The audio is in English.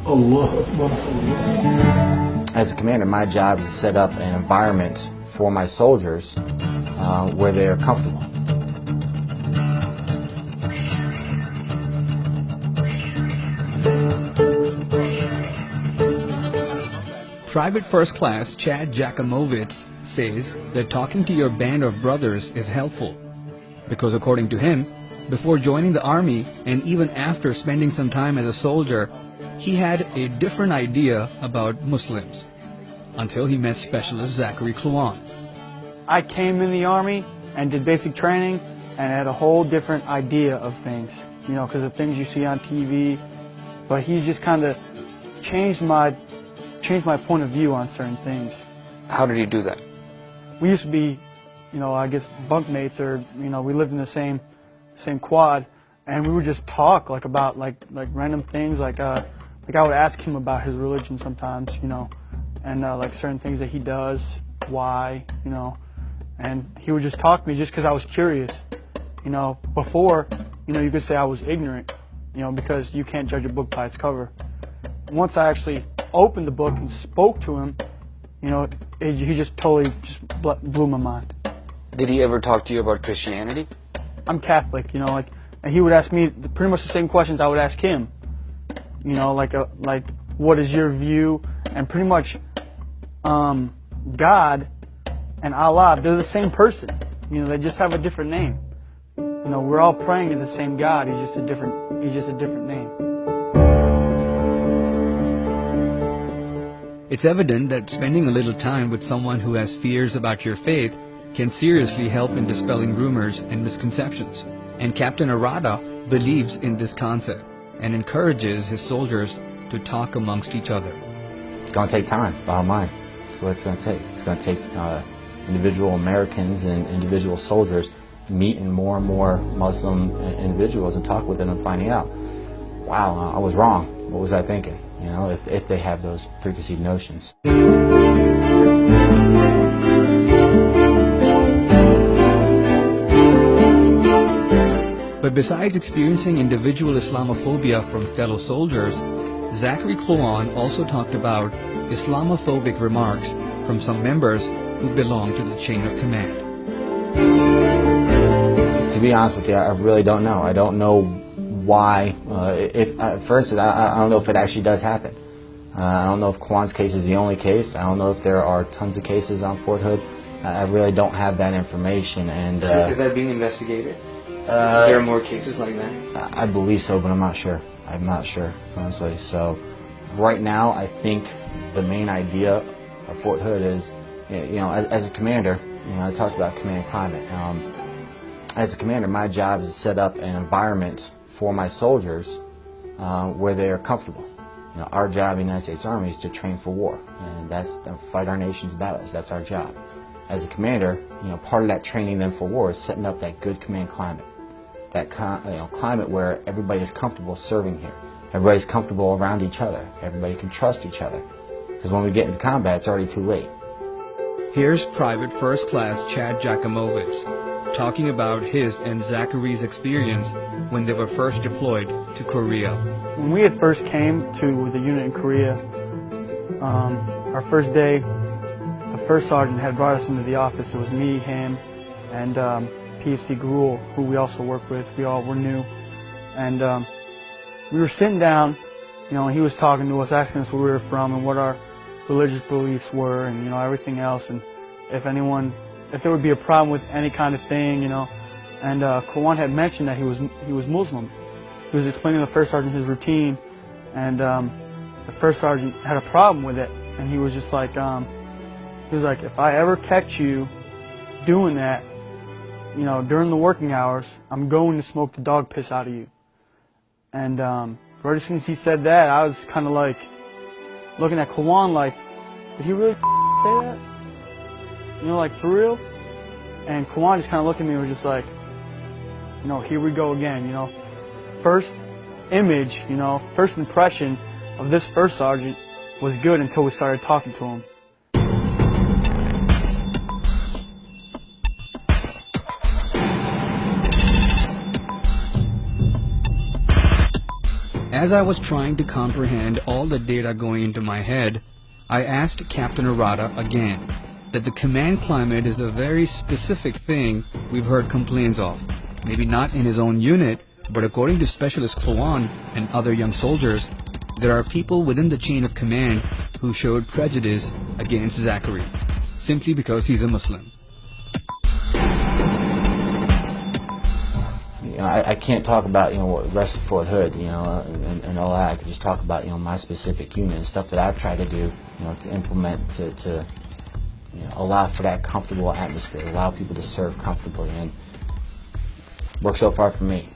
Allah Akbar. As a commander, my job is to set up an environment for my soldiers where they are comfortable. Private First Class Chad Jackimowitz says that talking to your band of brothers is helpful because, according to him, before joining the Army and even after spending some time as a soldier, he had a different idea about Muslims until he met Specialist Zachary Kluan. I came in the Army and did basic training and had a whole different idea of things, you know, because of things you see on TV, but he's just kind of changed my point of view on certain things. How did he do that? We used to be, you know, I guess bunkmates, or, you know, we lived in the same quad, and we would just talk about random things, like I would ask him about his religion sometimes, you know, and like certain things that he does, why, you know, and he would just talk to me just because I was curious, you know. Before, you know, you could say I was ignorant, you know, because you can't judge a book by its cover. Once I actually opened the book and spoke to him, you know, he just totally blew my mind. Did he ever talk to you about Christianity? I'm Catholic, you know, and he would ask me pretty much the same questions I would ask him. You know, like what is your view? And pretty much, God and Allah, they're the same person. You know, they just have a different name. You know, we're all praying to the same God. He's just a different name. It's evident that spending a little time with someone who has fears about your faith can seriously help in dispelling rumors and misconceptions. And Captain Arata believes in this concept and encourages his soldiers to talk amongst each other. It's going to take time, bottom line. That's what it's going to take. It's going to take individual Americans and individual soldiers meeting more and more Muslim individuals and talk with them and finding out, wow, I was wrong. What was I thinking? You know, if they have those preconceived notions. But besides experiencing individual Islamophobia from fellow soldiers, Zachary Kluan also talked about Islamophobic remarks from some members who belong to the chain of command. To be honest with you, I really don't know. I don't know why. For instance, I don't know if it actually does happen. I don't know if Kluan's case is the only case. I don't know if there are tons of cases on Fort Hood. I really don't have that information. And is that being investigated? There are more cases like that? I believe so, but I'm not sure. I'm not sure, honestly. So right now, I think the main idea of Fort Hood is, you know, as a commander, you know, I talked about command climate. As a commander, my job is to set up an environment for my soldiers where they are comfortable. You know, our job in the United States Army is to train for war, and that's to fight our nation's battles. That's our job. As a commander, you know, part of that training them for war is setting up that good command climate. That climate where everybody is comfortable serving here. Everybody's comfortable around each other. Everybody can trust each other. Because when we get into combat, it's already too late. Here's Private First Class Chad Jackimowitz talking about his and Zachary's experience when they were first deployed to Korea. When we had first came to the unit in Korea, our first day, the first sergeant had brought us into the office. It was me, him, and PFC Gruel, who we also work with. We all were new. And we were sitting down, you know, and he was talking to us, asking us where we were from and what our religious beliefs were, and, you know, everything else, and if there would be a problem with any kind of thing, you know. And Kluan had mentioned that he was Muslim. He was explaining to the first sergeant his routine, and the first sergeant had a problem with it, and he was just like, if I ever catch you doing that, you know, during the working hours, I'm going to smoke the dog piss out of you. And right as soon as he said that, I was kind of like looking at Kluan like, did he really say that? You know, like, for real? And Kluan just kind of looked at me and was just like, you know, here we go again, you know. First image, you know, first impression of this first sergeant was good until we started talking to him. As I was trying to comprehend all the data going into my head, I asked Captain Arata again that the command climate is a very specific thing we've heard complaints of. Maybe not in his own unit, but according to Specialist Kluan and other young soldiers, there are people within the chain of command who showed prejudice against Zachary, simply because he's a Muslim. I can't talk about, what the rest of Fort Hood, and all that. I could just talk about, my specific unit and stuff that I've tried to do, to implement to allow for that comfortable atmosphere, allow people to serve comfortably, and work so far for me.